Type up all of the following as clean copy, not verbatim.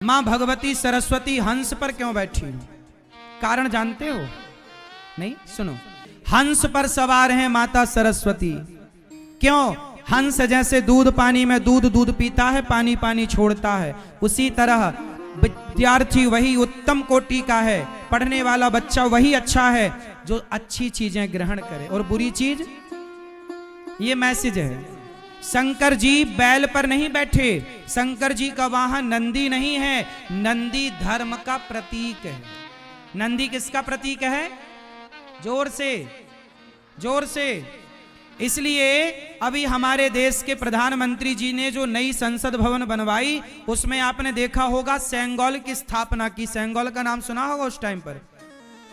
मां भगवती सरस्वती हंस पर क्यों बैठी? कारण जानते हो? नहीं? सुनो। हंस पर सवार है माता सरस्वती। क्यों? हंस जैसे दूध पानी में दूध पीता है, पानी पानी छोड़ता है, उसी तरह विद्यार्थी वही उत्तम कोटि का है, पढ़ने वाला बच्चा वही अच्छा है जो अच्छी चीजें ग्रहण करे और बुरी चीज। ये मैसेज है। शंकर जी बैल पर नहीं बैठे, शंकर जी का वाहन नंदी नहीं है, नंदी धर्म का प्रतीक है। नंदी किसका प्रतीक है? जोर से, जोर से। इसलिए अभी हमारे देश के प्रधानमंत्री जी ने जो नई संसद भवन बनवाई, उसमें आपने देखा होगा सेंगोल की स्थापना की। सेंगोल का नाम सुना होगा उस टाइम पर।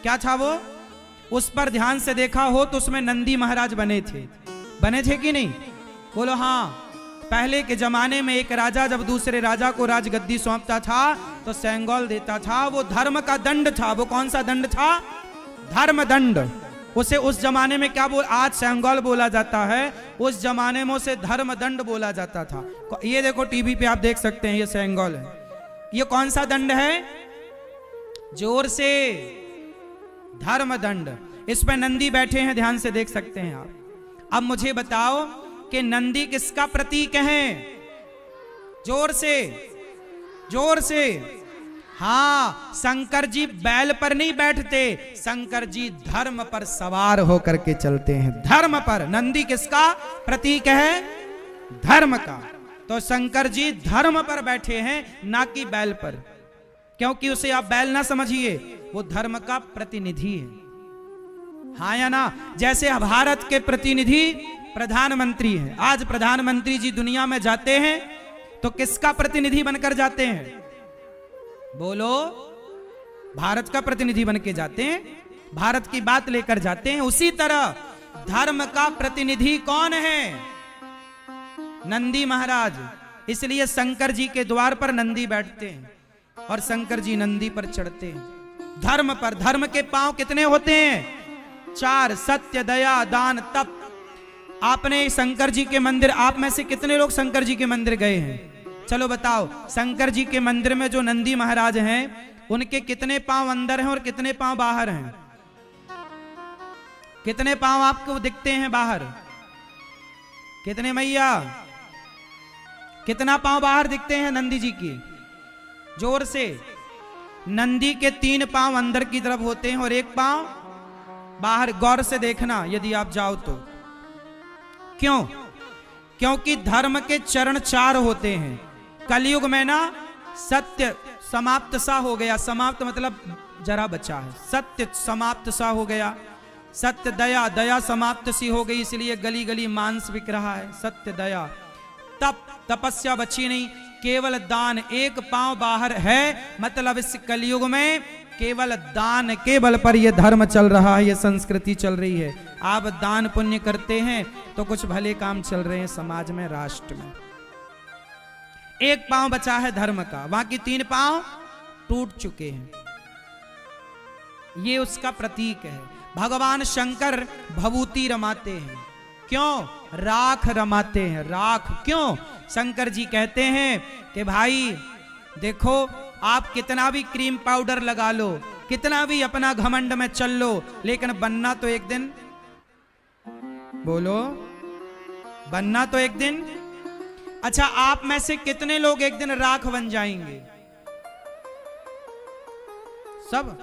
क्या था वो? उस पर ध्यान से देखा हो तो उसमें नंदी महाराज बने थे कि नहीं? बोलो हाँ। पहले के जमाने में एक राजा जब दूसरे राजा को राजगद्दी सौंपता था तो सेंगोल देता था। वो धर्म का दंड था। वो कौन सा दंड था? धर्म दंड। उसे उस जमाने में क्या आज सेंगोल बोला जाता है, उस जमाने में उसे धर्म दंड बोला जाता था। ये देखो टीवी पे आप देख सकते हैं, ये सेंगोल है। ये कौन सा दंड है? जोर से, धर्म दंड। इस पर नंदी बैठे हैं, ध्यान से देख सकते हैं आप। अब मुझे बताओ कि नंदी किसका प्रतीक है? जोर से, जोर से। हाँ, शंकर जी बैल पर नहीं बैठते, शंकर जी धर्म पर सवार होकर के चलते हैं। धर्म पर। नंदी किसका प्रतीक है? धर्म का। तो शंकर जी धर्म पर बैठे हैं, ना कि बैल पर। क्योंकि उसे आप बैल ना समझिए, वो धर्म का प्रतिनिधि है। हाँ या ना? जैसे भारत के प्रतिनिधि प्रधानमंत्री हैं। आज प्रधानमंत्री जी दुनिया में जाते हैं तो किसका प्रतिनिधि बनकर जाते हैं? बोलो। भारत का प्रतिनिधि बन के जाते हैं, भारत की बात लेकर जाते हैं। उसी तरह धर्म का प्रतिनिधि कौन है? नंदी महाराज। इसलिए शंकर जी के द्वार पर नंदी बैठते हैं और शंकर जी नंदी पर चढ़ते हैं। धर्म पर। धर्म के पांव कितने होते हैं? 4। सत्य, दया, दान, तप। आपने शंकर जी के मंदिर, आप में से कितने लोग शंकर जी के मंदिर गए हैं? चलो बताओ। शंकर जी के मंदिर में जो नंदी महाराज हैं, उनके कितने पांव अंदर हैं और कितने पांव बाहर हैं? कितने पांव आपको दिखते हैं बाहर? कितने मैया? कितना पांव बाहर दिखते हैं नंदी जी की? जोर से। नंदी के 3 पांव अंदर की तरफ होते हैं और 1 पांव बाहर। गौर से देखना यदि आप जाओ तो। क्यों? क्योंकि धर्म के चरण 4 होते हैं। कलयुग में ना सत्य समाप्त सा हो गया। समाप्त मतलब जरा बचा है। सत्य समाप्त सा हो गया। सत्य, दया, दया समाप्त सी हो गई, इसलिए गली गली मांस बिक रहा है। सत्य, दया। तप, तपस्या बची नहीं। केवल दान। 1 पांव बाहर है, मतलब इस कलयुग में केवल दान के बल पर यह धर्म चल रहा है, यह संस्कृति चल रही है। आप दान पुण्य करते हैं तो कुछ भले काम चल रहे हैं समाज में, राष्ट्र में। 1 पांव बचा है धर्म का, बाकी 3 पांव टूट चुके हैं। ये उसका प्रतीक है। भगवान शंकर भभूति रमाते हैं। क्यों? राख रमाते हैं। राख। क्यों? शंकर जी कहते हैं कि भाई देखो, आप कितना भी क्रीम पाउडर लगा लो, कितना भी अपना घमंड में चल लो, लेकिन बनना तो एक दिन, बोलो, बनना तो एक दिन। अच्छा, आप में से कितने लोग एक दिन राख बन जाएंगे? सब?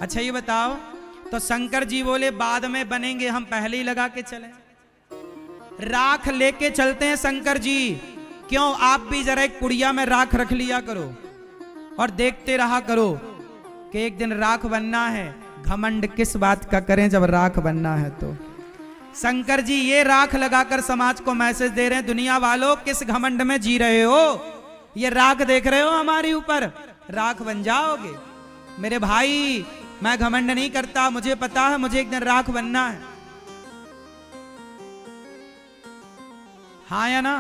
अच्छा ये बताओ, तो शंकर जी बोले बाद में बनेंगे, हम पहले ही लगा के चले। राख लेके चलते हैं शंकर जी। क्यों? आप भी जरा एक पुड़िया में राख रख लिया करो और देखते रहा करो कि एक दिन राख बनना है। घमंड किस बात का करें जब राख बनना है तो। शंकर जी ये राख लगाकर समाज को मैसेज दे रहे हैं, दुनिया वालों किस घमंड में जी रहे हो? ये राख देख रहे हो हमारे ऊपर? राख बन जाओगे। मेरे भाई, मैं घमंड नहीं करता, मुझे पता है मुझे एक दिन राख बनना है। हाँ या ना?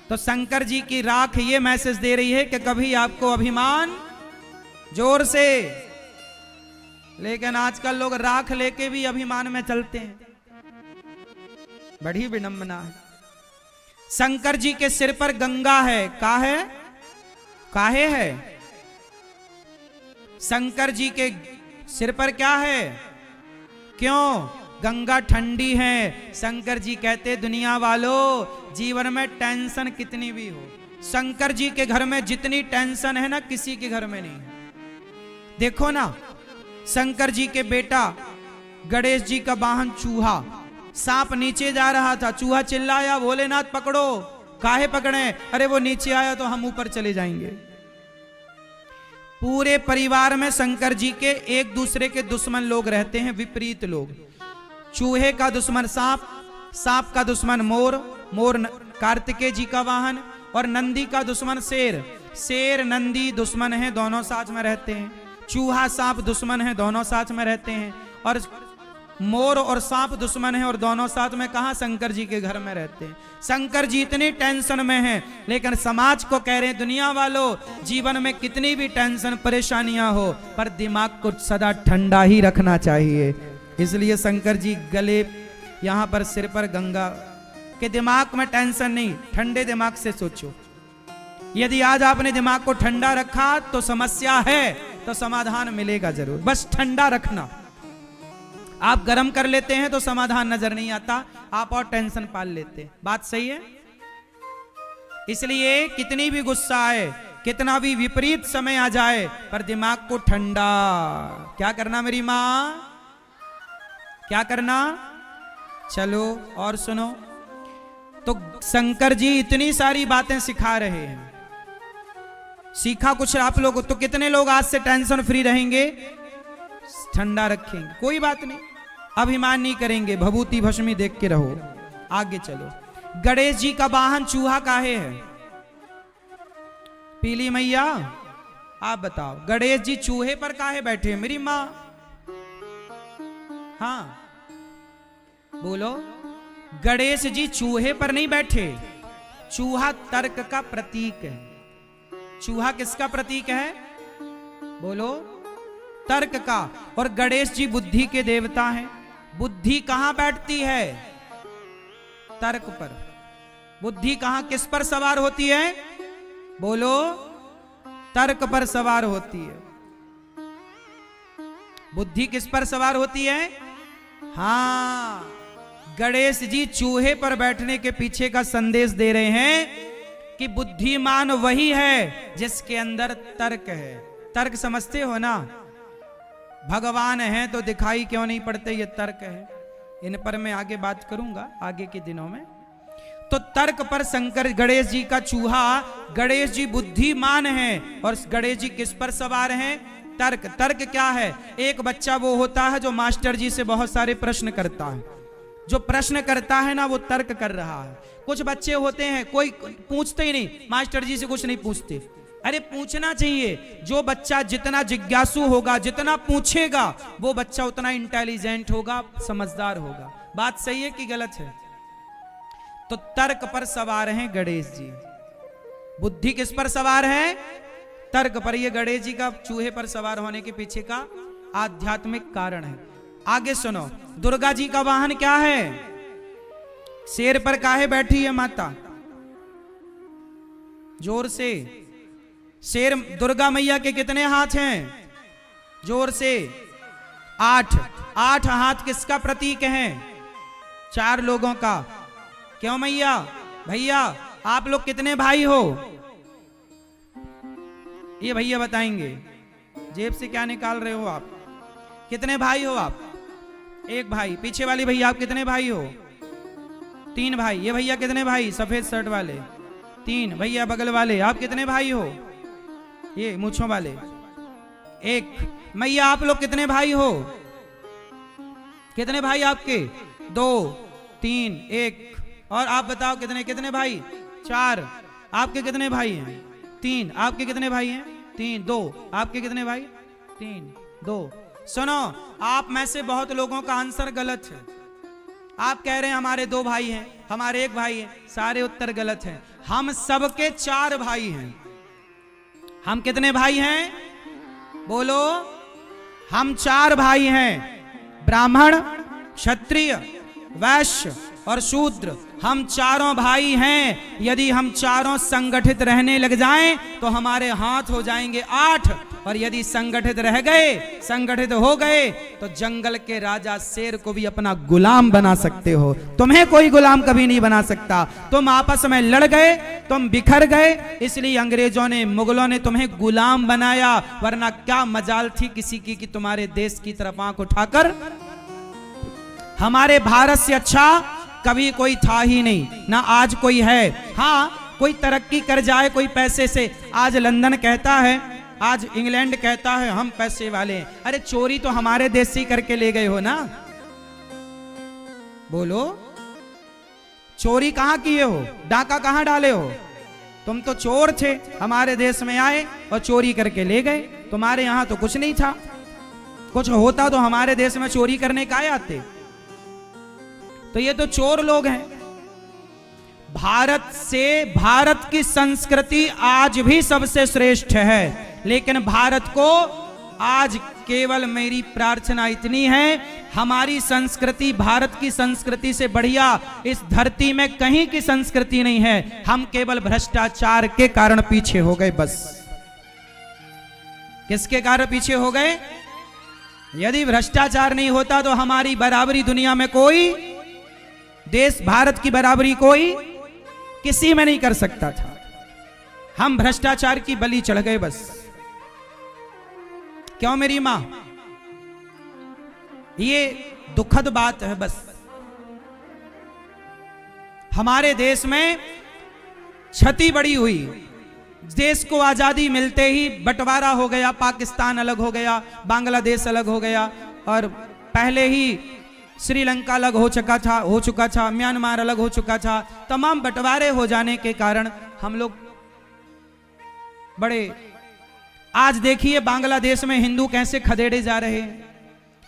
तो शंकर जी की राख ये मैसेज दे रही है कि कभी आपको अभिमान। जोर से। लेकिन आजकल लोग राख लेके भी अभिमान में चलते हैं। बड़ी विडंबना है। शंकर जी के सिर पर गंगा है। का है? काहे है? शंकर जी के सिर पर क्या है? क्यों? गंगा ठंडी है। शंकर जी कहते दुनिया वालों, जीवन में टेंशन कितनी भी हो, शंकर जी के घर में जितनी टेंशन है ना, किसी के घर में नहीं है। देखो ना, शंकर जी के बेटा गणेश जी का वाहन चूहा, सांप नीचे जा रहा था, चूहा चिल्लाया भोलेनाथ पकड़ो। काहे पकड़े? अरे वो नीचे आया तो हम ऊपर चले जाएंगे। पूरे परिवार में शंकर जी के एक दूसरे के दुश्मन लोग रहते हैं, विपरीत लोग। चूहे का दुश्मन सांप, सांप का दुश्मन मोर, मोर कार्तिकेय जी का वाहन, और नंदी का दुश्मन शेर, शेर नंदी दुश्मन है, दोनों साथ में रहते हैं। चूहा सांप दुश्मन है, दोनों साथ में रहते हैं। और मोर और सांप दुश्मन है और दोनों साथ में कहां? शंकर जी के घर में रहते हैं। शंकर जी इतनी टेंशन में हैं, लेकिन समाज को कह रहे हैं दुनिया वालों, जीवन में कितनी भी टेंशन परेशानियां हो, पर दिमाग को सदा ठंडा ही रखना चाहिए। इसलिए शंकर जी गले यहां पर सिर पर गंगा के, दिमाग में टेंशन नहीं, ठंडे दिमाग से सोचो। यदि आज आपने दिमाग को ठंडा रखा तो समस्या है तो समाधान मिलेगा जरूर। बस ठंडा रखना। आप गर्म कर लेते हैं तो समाधान नजर नहीं आता, आप और टेंशन पाल लेते हैं। बात सही है? इसलिए कितनी भी गुस्सा आए, कितना भी विपरीत समय आ जाए, पर दिमाग को ठंडा क्या करना मेरी मां? क्या करना? चलो और सुनो। तो शंकर जी इतनी सारी बातें सिखा रहे हैं। सीखा कुछ आप लोग तो कितने लोग आज से टेंशन फ्री रहेंगे, ठंडा रखेंगे, कोई बात नहीं, अभिमान नहीं करेंगे, भभूति भस्मी देख के रहो। आगे चलो। गणेश जी का वाहन चूहा काहे है? पीली मैया आप बताओ, गणेश जी चूहे पर काहे बैठे हैं मेरी मां? हाँ बोलो। गणेश जी चूहे पर नहीं बैठे, चूहा तर्क का प्रतीक है। चूहा किसका प्रतीक है? बोलो। तर्क का। और गणेश जी बुद्धि के देवता हैं। बुद्धि कहां बैठती है? तर्क पर। बुद्धि कहां किस पर सवार होती है? बोलो। तर्क पर सवार होती है। बुद्धि किस पर सवार होती है? हां, गणेश जी चूहे पर बैठने के पीछे का संदेश दे रहे हैं कि बुद्धिमान वही है जिसके अंदर तर्क है। तर्क समझते हो ना? भगवान है तो दिखाई क्यों नहीं पड़ते, ये तर्क है। इन पर मैं आगे बात करूंगा आगे के दिनों में। तो तर्क पर शंकर गणेश जी का चूहा, गणेश जी बुद्धिमान हैं और गणेश जी किस पर सवार हैं? तर्क। तर्क क्या है? एक बच्चा वो होता है जो मास्टर जी से बहुत सारे प्रश्न करता है। जो प्रश्न करता है ना वो तर्क कर रहा है। कुछ बच्चे होते हैं कोई पूछते ही नहीं, मास्टर जी से कुछ नहीं पूछते। अरे पूछना चाहिए। जो बच्चा जितना जिज्ञासु होगा, जितना पूछेगा, वो बच्चा उतना इंटेलिजेंट होगा, समझदार होगा। बात सही है कि गलत है? तो तर्क पर सवार हैं गणेश जी। बुद्धि किस पर सवार है? तर्क पर। ये गणेश जी का चूहे पर सवार होने के पीछे का आध्यात्मिक कारण है। आगे सुनो। दुर्गा जी का वाहन क्या है? शेर पर काहे बैठी है माता? जोर से। शेर दुर्गा मैया के कितने हाथ हैं? जोर से। 8। 8 हाथ किसका प्रतीक है? 4 लोगों का। क्यों मैया? भैया आप लोग कितने भाई हो? ये भैया बताएंगे। जेब से क्या निकाल रहे हो आप? कितने भाई हो आप? 1 भाई। पीछे वाली भैया आप कितने भाई हो? 3 भाई। ये भैया कितने भाई? सफेद शर्ट वाले 3 भैया। बगल वाले आप कितने भाई हो? ये मूंछों वाले 1। मैया आप लोग कितने भाई हो? कितने भाई आपके? 2 3 1। और आप बताओ कितने कितने भाई? 4। आपके कितने भाई हैं? 3। आपके कितने भाई हैं? 3 2। आपके कितने भाई? 3 2। सुनो, आप में से बहुत लोगों का आंसर गलत है। आप कह रहे हैं हमारे 2 भाई हैं, हमारे 1 भाई है। सारे उत्तर गलत हैं। हम सबके 4 भाई हैं। हम कितने भाई हैं? बोलो। हम 4 भाई हैं। ब्राह्मण, क्षत्रिय, वैश्य और शूद्र। हम चारों भाई हैं, यदि हम चारों संगठित रहने लग जाएं तो हमारे हाथ हो जाएंगे 8, और यदि संगठित रह गए, संगठित हो गए तो जंगल के राजा शेर को भी अपना गुलाम बना सकते हो। तुम्हें कोई गुलाम कभी नहीं बना सकता। तुम आपस में लड़ गए, तुम बिखर गए, इसलिए अंग्रेजों ने, मुगलों ने तुम्हें गुलाम बनाया, वरना क्या मजाल थी किसी की कि तुम्हारे देश की तरफ आंख उठाकर। हमारे भारत से अच्छा कभी कोई था ही नहीं, ना आज कोई है। हाँ, कोई तरक्की कर जाए कोई पैसे से, आज लंदन कहता है, आज इंग्लैंड कहता है हम पैसे वाले हैं। अरे चोरी तो हमारे देश से ही करके ले गए हो ना, बोलो चोरी कहां किए हो, डाका कहां डाले हो? तुम तो चोर थे, हमारे देश में आए और चोरी करके ले गए। तुम्हारे यहां तो कुछ नहीं था, कुछ होता तो हमारे देश में चोरी करने काहे आते? तो ये तो चोर लोग हैं। भारत की संस्कृति आज भी सबसे श्रेष्ठ है, लेकिन भारत को आज केवल मेरी प्रार्थना इतनी है, हमारी संस्कृति भारत की संस्कृति से बढ़िया इस धरती में कहीं की संस्कृति नहीं है। हम केवल भ्रष्टाचार के कारण पीछे हो गए बस। किसके कारण पीछे हो गए? यदि भ्रष्टाचार नहीं होता तो हमारी बराबरी दुनिया में कोई देश, भारत की बराबरी कोई किसी में नहीं कर सकता था। हम भ्रष्टाचार की बलि चढ़ गए बस। क्यों मेरी मां? ये दुखद बात है बस। हमारे देश में क्षति बड़ी हुई। देश को आजादी मिलते ही बंटवारा हो गया, पाकिस्तान अलग हो गया, बांग्लादेश अलग हो गया, और पहले ही श्रीलंका अलग हो चुका था, म्यांमार अलग हो चुका था। तमाम बंटवारे हो जाने के कारण हम लोग बड़े, आज देखिए बांग्लादेश में हिंदू कैसे खदेड़े जा रहे हैं,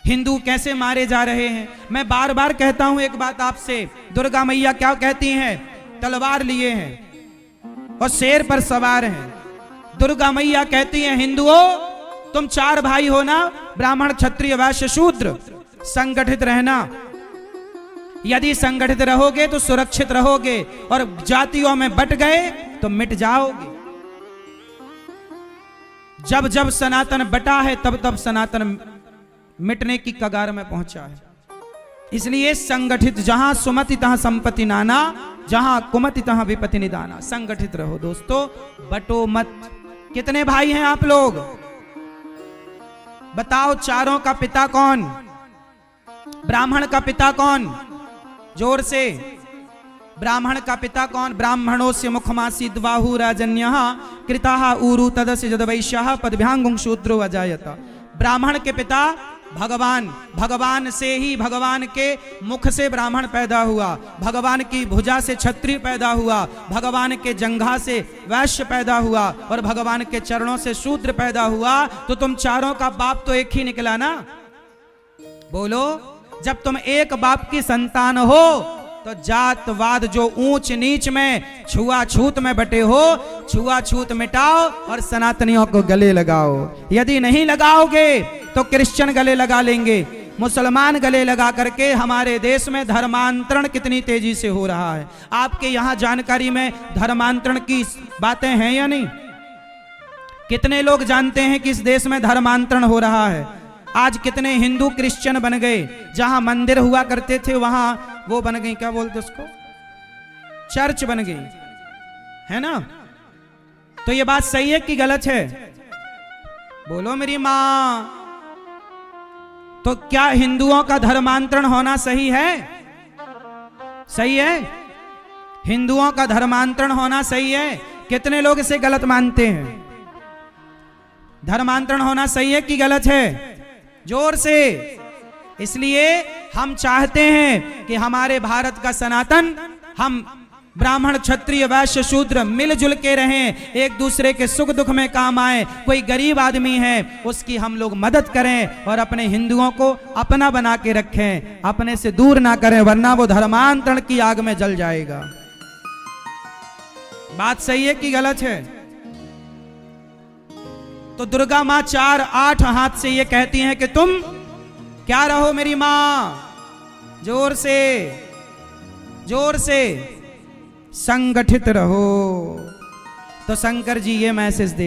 हिंदू कैसे मारे जा रहे हैं। मैं बार बार कहता हूं एक बात आपसे, दुर्गा मैया क्या कहती हैं? तलवार लिए हैं और शेर पर सवार हैं। दुर्गा मैया कहती हैं, हिंदुओं तुम 4 भाई हो ना, ब्राह्मण क्षत्रिय वैश्य शूद्र, संगठित रहना। यदि संगठित रहोगे तो सुरक्षित रहोगे, और जातियों में बट गए तो मिट जाओगे। जब जब सनातन बटा है तब तब सनातन मिटने की कगार में पहुंचा है। इसलिए संगठित, जहां सुमति तहां संपत्ति नाना, जहां कुमति तहां विपत्ति निदाना। संगठित रहो दोस्तों, बटो मत। कितने भाई हैं आप लोग? बताओ, चारों का पिता कौन? ब्राह्मण का पिता कौन? जोर से, ब्राह्मण का पिता कौन? ब्राह्मणों से मुखमासी द्वाहु राजन्यः कृताः ऊरु तदस्य जदवैश्यः पदभ्यांगुं शूद्रो अजायत। ब्राह्मण के पिता भगवान, भगवान से ही, भगवान के मुख से ब्राह्मण पैदा हुआ, भगवान की भुजा से क्षत्रिय पैदा हुआ, भगवान के जंघा से वैश्य पैदा हुआ, और भगवान के चरणों से शूद्र पैदा हुआ। तो तुम चारों का बाप तो एक ही निकला ना? बोलो, जब तुम एक बाप की संतान हो तो जातवाद जो ऊंच नीच में, छुआछूत में बटे हो, छुआछूत मिटाओ और सनातनियों को गले लगाओ। यदि नहीं लगाओगे तो क्रिश्चियन गले लगा लेंगे, मुसलमान गले लगा करके। हमारे देश में धर्मांतरण कितनी तेजी से हो रहा है। आपके यहां जानकारी में धर्मांतरण की बातें हैं या नहीं? कितने लोग जानते हैं कि इस देश में धर्मांतरण हो रहा है? आज कितने हिंदू क्रिश्चियन बन गए। जहां मंदिर हुआ करते थे वहां वो बन गई, क्या बोलते उसको, चर्च बन गई, है ना? तो ये बात सही है कि गलत है? बोलो मेरी मां। तो क्या हिंदुओं का धर्मांतरण होना सही है? सही है? हिंदुओं का धर्मांतरण होना सही है? कितने लोग इसे गलत मानते हैं? धर्मांतरण होना सही है कि गलत है? जोर से। इसलिए हम चाहते हैं कि हमारे भारत का सनातन, हम ब्राह्मण क्षत्रिय वैश्य शूद्र मिलजुल के रहें, एक दूसरे के सुख दुख में काम आए। कोई गरीब आदमी है उसकी हम लोग मदद करें, और अपने हिंदुओं को अपना बना के रखें, अपने से दूर ना करें, वरना वो धर्मांतरण की आग में जल जाएगा। बात सही है कि गलत है? तो दुर्गा मां 4-8 हाथ से ये कहती हैं कि तुम क्या रहो मेरी मां। जोर से, जोर से संगठित रहो। तो शंकर जी ये मैसेज दे